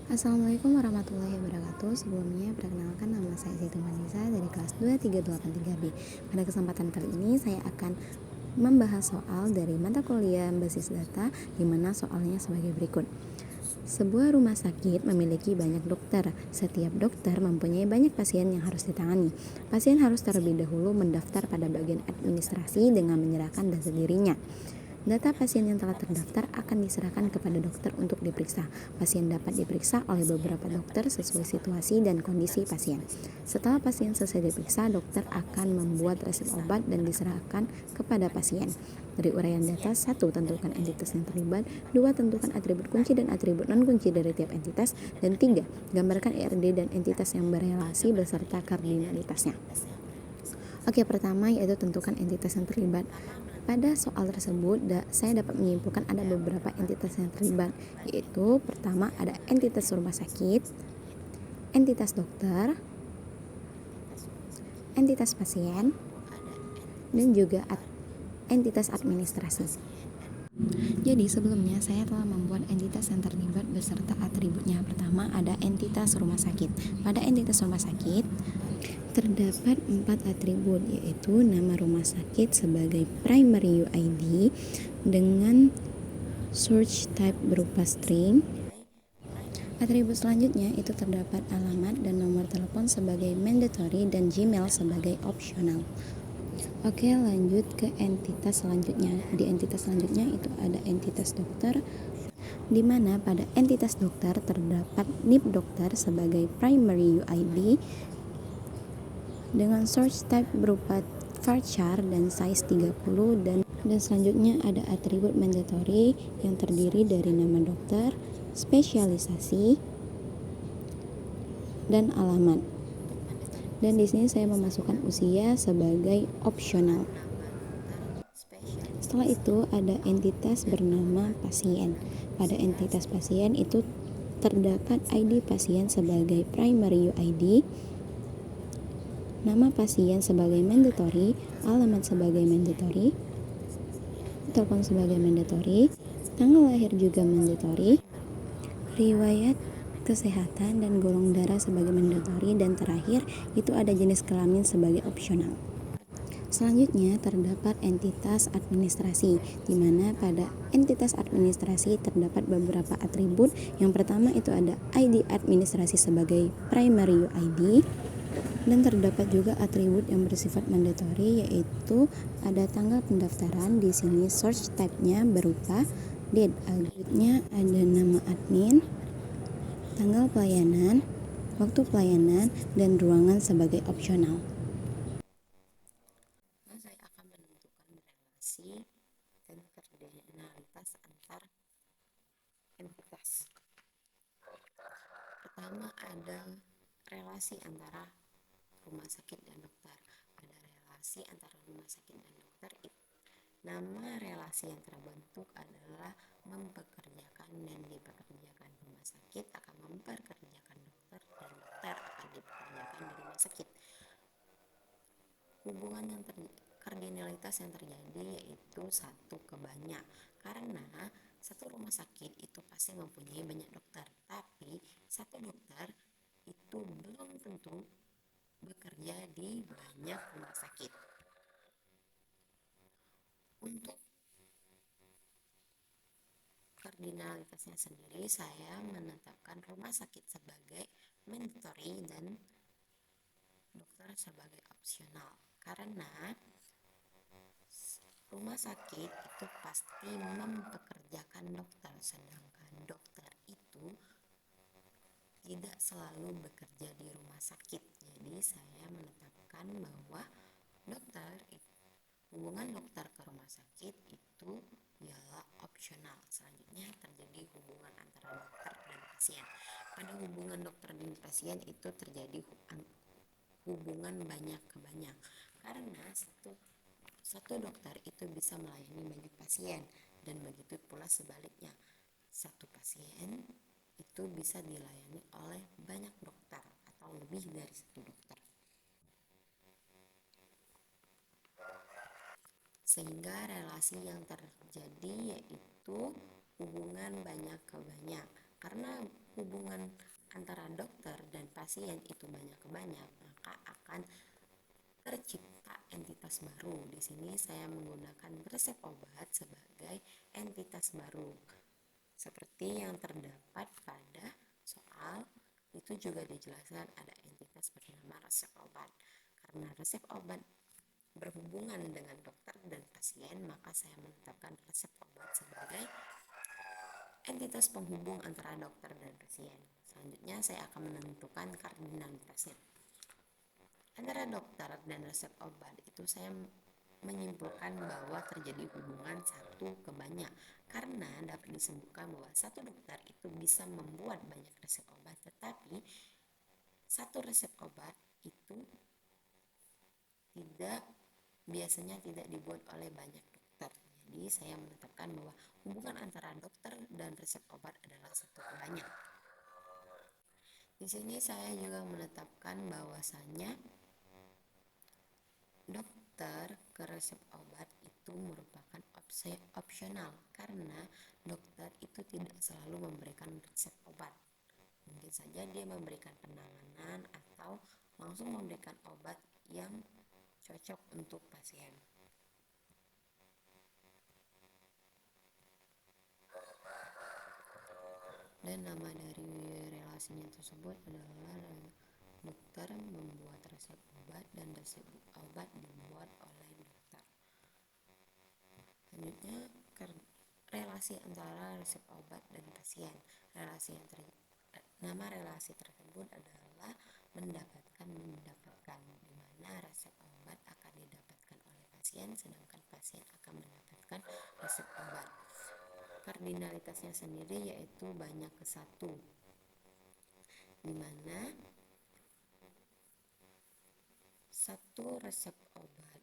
Assalamualaikum warahmatullahi wabarakatuh. Sebelumnya perkenalkan, nama saya Zaitu Manisa dari kelas 2383B. Pada kesempatan kali ini saya akan membahas soal dari mata kuliah basis data, di mana soalnya sebagai berikut. Sebuah rumah sakit memiliki banyak dokter. Setiap dokter mempunyai banyak pasien yang harus ditangani. Pasien harus terlebih dahulu mendaftar pada bagian administrasi dengan menyerahkan data dirinya. Data pasien yang telah terdaftar akan diserahkan kepada dokter untuk diperiksa. Pasien dapat diperiksa oleh beberapa dokter sesuai situasi dan kondisi pasien. Setelah pasien selesai diperiksa, dokter akan membuat resep obat dan diserahkan kepada pasien. Dari uraian data, 1. Tentukan entitas yang terlibat. 2. Tentukan atribut kunci dan atribut non-kunci dari tiap entitas. Dan 3. Gambarkan ERD dan entitas yang berrelasi beserta kardinalitasnya. Oke, pertama yaitu tentukan entitas yang terlibat. Pada soal tersebut, saya dapat menyimpulkan ada beberapa entitas yang terlibat, yaitu pertama ada entitas rumah sakit, entitas dokter, entitas pasien, dan juga entitas administrasi. Jadi sebelumnya saya telah membuat entitas yang terlibat beserta atributnya. Pertama ada entitas rumah sakit. Pada entitas rumah sakit terdapat 4 atribut, yaitu nama rumah sakit sebagai primary UID dengan search type berupa string. Atribut selanjutnya itu terdapat alamat dan nomor telepon sebagai mandatory dan Gmail sebagai optional. Oke, lanjut ke entitas selanjutnya. Di entitas selanjutnya itu ada entitas dokter, di mana pada entitas dokter terdapat NIP dokter sebagai primary UID dengan source type berupa varchar dan size 30, dan selanjutnya ada atribut mandatory yang terdiri dari nama dokter, spesialisasi, dan alamat. Dan di sini saya memasukkan usia sebagai opsional. Setelah itu ada entitas bernama pasien. Pada entitas pasien itu terdapat ID pasien sebagai primary UID, nama pasien sebagai mandatory, alamat sebagai mandatory, telepon sebagai mandatory, tanggal lahir juga mandatory, riwayat kesehatan dan golongan darah sebagai mandatory, dan terakhir itu ada jenis kelamin sebagai opsional. Selanjutnya terdapat entitas administrasi, di mana pada entitas administrasi terdapat beberapa atribut. Yang pertama itu ada ID administrasi sebagai primary UID, dan terdapat juga atribut yang bersifat mandatory, yaitu ada tanggal pendaftaran. Di sini search type-nya berupa date. Selanjutnya ada nama admin, tanggal pelayanan, waktu pelayanan, dan ruangan sebagai opsional. Saya akan menentukan relasi dan kardinalitas antar entitas. Pertama ada relasi antara rumah sakit dan dokter. Pada relasi antara rumah sakit dan dokter, nama relasi yang terbentuk adalah mempekerjakan dan dipekerjakan. Rumah sakit akan mempekerjakan dokter dan dokter akan dipekerjakan di rumah sakit. Hubungan yang kardinalitas yang terjadi yaitu 1 ke banyak, karena satu rumah sakit itu pasti mempunyai banyak dokter, tapi satu dokter itu belum tentu bekerja di banyak rumah sakit. Untuk kardinalitasnya sendiri, saya menetapkan rumah sakit sebagai mandatory dan dokter sebagai opsional, karena rumah sakit itu pasti mempekerjakan dokter, sedangkan dokter itu tidak selalu bekerja di rumah sakit. Jadi saya menetapkan bahwa hubungan dokter ke rumah sakit itu ialah opsional. Selanjutnya terjadi hubungan antara dokter dan pasien. Pada hubungan dokter dan pasien itu terjadi hubungan banyak ke banyak, karena satu dokter itu bisa melayani banyak pasien, dan begitu pula sebaliknya, satu pasien itu bisa dilayani oleh banyak dokter atau lebih dari satu dokter, sehingga relasi yang terjadi yaitu hubungan banyak ke banyak. Karena hubungan antara dokter dan pasien itu banyak, maka akan tercipta entitas baru. Di sini saya menggunakan resep obat sebagai entitas baru. Seperti yang terdapat pada soal, itu juga dijelaskan ada entitas bernama resep obat. Karena resep obat berhubungan dengan dokter dan pasien, maka saya menetapkan resep obat sebagai entitas penghubung antara dokter dan pasien. Selanjutnya saya akan menentukan kardinalitasnya. Antara dokter dan resep obat itu saya menyimpulkan bahwa terjadi hubungan satu ke banyak, karena dapat disebutkan bahwa satu dokter itu bisa membuat banyak resep obat, tetapi satu resep obat itu biasanya tidak dibuat oleh banyak dokter. Jadi saya menetapkan bahwa hubungan antara dokter dan resep obat adalah satu ke banyak. Di sini saya juga menetapkan bahwasanya dokter ke resep obat itu merupakan opsional, karena dokter itu tidak selalu memberikan resep obat. Mungkin saja dia memberikan penanganan atau langsung memberikan obat yang cocok untuk pasien. Dan nama dari relasinya tersebut adalah dokter membuat resep obat dan resep obat dibuat oleh dokter. Selanjutnya, relasi antara resep obat dan pasien. Nama relasi tersebut adalah mendapatkan, di mana resep obat akan didapatkan oleh pasien, sedangkan pasien akan mendapatkan resep obat. Kardinalitasnya sendiri yaitu banyak ke satu, di mana satu resep obat,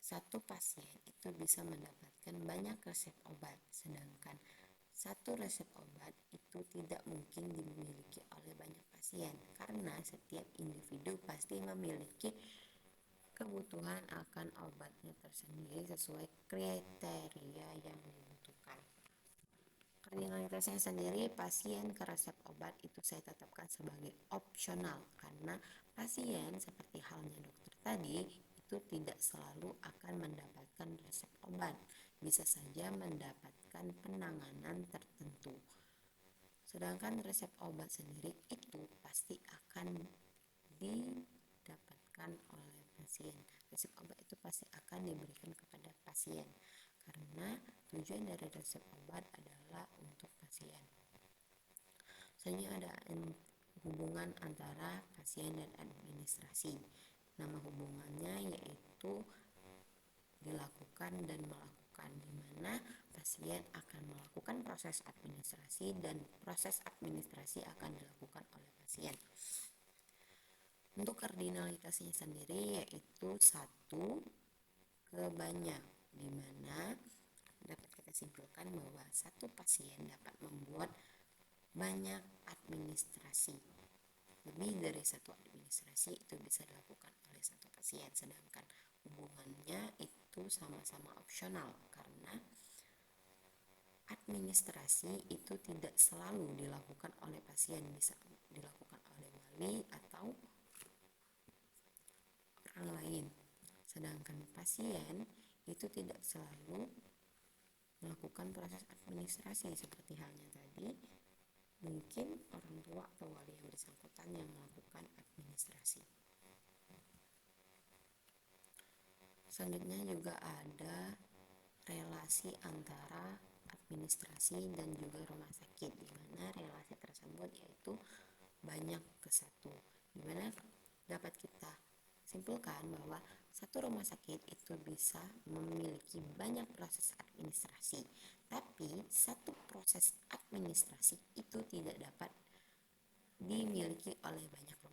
satu pasien itu bisa mendapatkan banyak resep obat, sedangkan satu resep obat itu tidak mungkin dimiliki oleh banyak pasien, karena setiap individu pasti memiliki kebutuhan akan obatnya tersendiri sesuai kriteria yang dibutuhkan. Kardinalitasnya sendiri, pasien ke resep obat itu saya tetapkan sebagai opsional, karena pasien seperti halnya dokter tadi itu tidak selalu akan mendapatkan resep obat, bisa saja mendapatkan penanganan tertentu. Sedangkan resep obat sendiri itu pasti akan didapatkan oleh pasien. Resep obat itu pasti akan diberikan kepada pasien, karena tujuan dari resep obat adalah untuk pasien. Selanjutnya ada hubungan antara pasien dan administrasi. Nama hubungannya yaitu dilakukan dan melakukan, di mana pasien akan melakukan proses administrasi dan proses administrasi akan dilakukan oleh pasien. Untuk kardinalitasnya sendiri yaitu satu ke banyak, di mana dapat kita simpulkan bahwa satu pasien dapat membuat banyak administrasi. Lebih dari satu administrasi itu bisa dilakukan oleh satu pasien, sedangkan hubungannya itu sama-sama opsional, karena administrasi itu tidak selalu dilakukan oleh pasien, bisa dilakukan oleh wali atau orang lain. Sedangkan pasien itu tidak selalu melakukan proses administrasi, seperti halnya tadi mungkin orang tua atau wali yang bersangkutan yang melakukan administrasi. Selanjutnya juga ada relasi antara administrasi dan juga rumah sakit, di mana relasi tersebut yaitu banyak ke satu, di mana dapat kita simpulkan bahwa satu rumah sakit itu bisa memiliki banyak proses administrasi, tapi satu proses administrasi itu tidak dapat dimiliki oleh banyak rumah